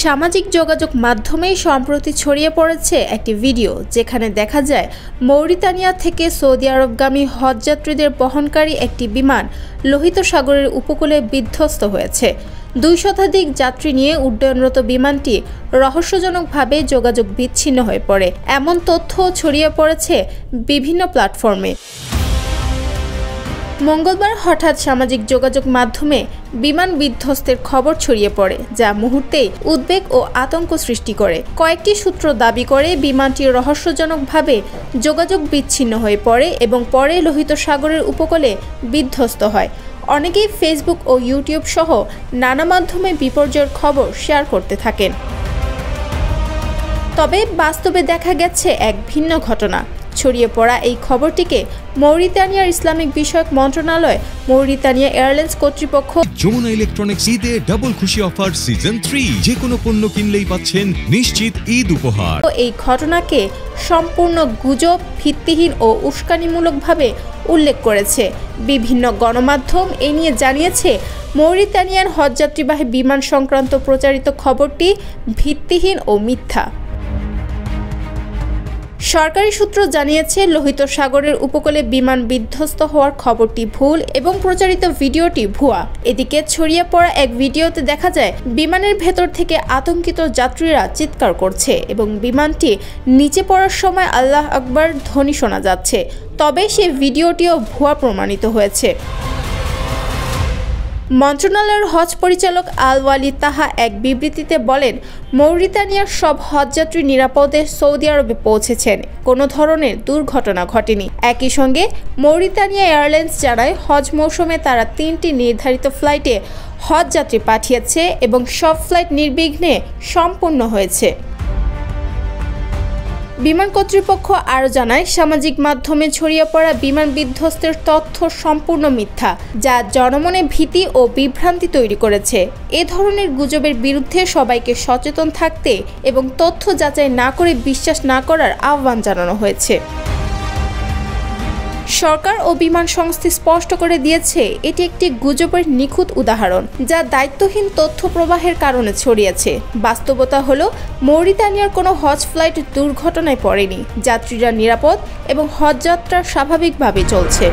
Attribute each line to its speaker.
Speaker 1: সামাজিক যোগাযোগ মাধ্যমেই সম্প্রতি ছড়িয়ে পড়েছে একটি ভিডিও যেখানে দেখা যায় মৌরিতানিয়া থেকে সৌদি আরবগামী হজযাত্রীদের বহনকারী একটি বিমান লোহিত সাগরের উপকূলে বিধ্বস্ত হয়েছে। 2 শতাধিক যাত্রী নিয়ে উড্ডয়নরত বিমানটি রহস্যজনকভাবে যোগাযোগ বিচ্ছিন্ন হয়ে পড়ে, এমন তথ্য ছড়িয়ে পড়েছে বিভিন্ন প্ল্যাটফর্মে। মঙ্গলবার হঠাৎ সামাজিক যোগাযোগ মাধ্যমে বিমান বিধ্বস্তের খবর ছড়িয়ে পড়ে, যা মুহূর্তেই উদ্বেগ ও আতঙ্ক সৃষ্টি করে। কয়েকটি সূত্র দাবি করে বিমানটি রহস্যজনকভাবে যোগাযোগ বিচ্ছিন্ন হয়ে পড়ে এবং পরে লোহিত সাগরের উপকূলে বিধ্বস্ত হয়। অনেকেই ফেসবুক ও ইউটিউব সহ নানা মাধ্যমে বিপর্যয়ের খবর শেয়ার করতে থাকেন। তবে বাস্তবে দেখা গেছে এক ভিন্ন ঘটনা। ছড়িয়ে পড়া এই খবরটিকে মৌরিতানিয়ার ইসলামিক বিষয়ক মন্ত্রণালয়, মৌরিতানিয়া এয়ারলাইন্স কর্তৃপক্ষ
Speaker 2: যমুনা ইলেকট্রনিক্স ঈদে ডাবল খুশি অফার সিজন 3, যে কোনো পণ্য কিনলেই পাচ্ছেন নিশ্চিত ঈদ উপহার।
Speaker 1: এই ঘটনাকে সম্পূর্ণ গুজব, ভিত্তিহীন ও উস্কানিমূলকভাবে উল্লেখ করেছে। বিভিন্ন গণমাধ্যম এ নিয়ে জানিয়েছে মৌরিতানিয়ার হজযাত্রীবাহী বিমান সংক্রান্ত প্রচারিত খবরটি ভিত্তিহীন ও মিথ্যা। সরকারি সূত্র জানিয়েছে লোহিত সাগরের উপকূলে বিমান বিধ্বস্ত হওয়ার খবরটি ভুল এবং প্রচারিত ভিডিওটি ভুয়া। এদিকে ছড়িয়ে পড়া এক ভিডিওতে দেখা যায় বিমানের ভেতর থেকে আতঙ্কিত যাত্রীরা চিৎকার করছে এবং বিমানটি নিচে পড়ার সময় আল্লাহ আকবার ধ্বনি শোনা যাচ্ছে। তবে সেই ভিডিওটিও ভুয়া প্রমাণিত হয়েছে। মন্ত্রণালয়ের হজ পরিচালক আল ওয়ালি তাহা এক বিবৃতিতে বলেন, মৌরিতানিয়ার সব হজযাত্রী নিরাপদে সৌদি আরবে পৌঁছেছেন, কোনো ধরনের দুর্ঘটনা ঘটেনি। একই সঙ্গে মৌরিতানিয়া এয়ারলাইন্স জানায় হজ মৌসুমে তারা 3টি নির্ধারিত ফ্লাইটে হজযাত্রী পাঠিয়েছে এবং সব ফ্লাইট নির্বিঘ্নে সম্পন্ন হয়েছে। বিমান কর্তৃপক্ষ আরও জানায়, সামাজিক মাধ্যমে ছড়িয়ে পড়া বিমান বিধ্বস্তের তথ্য সম্পূর্ণ মিথ্যা, যা জনমনে ভীতি ও বিভ্রান্তি তৈরি করেছে। এ ধরনের গুজবের বিরুদ্ধে সবাইকে সচেতন থাকতে এবং তথ্য যাচাই না করে বিশ্বাস না করার আহ্বান জানানো হয়েছে। সরকার ও বিমান সংস্থা স্পষ্ট করে দিয়েছে এটি একটি গুজবের নিখুঁত উদাহরণ, যা দায়িত্বহীন তথ্য প্রবাহের কারণে ছড়িয়েছে। বাস্তবতা হলো মৌরিতানিয়ার কোনো হজ ফ্লাইট দুর্ঘটনায় পড়েনি, যাত্রীরা নিরাপদ এবং হজযাত্রা স্বাভাবিকভাবে চলছে।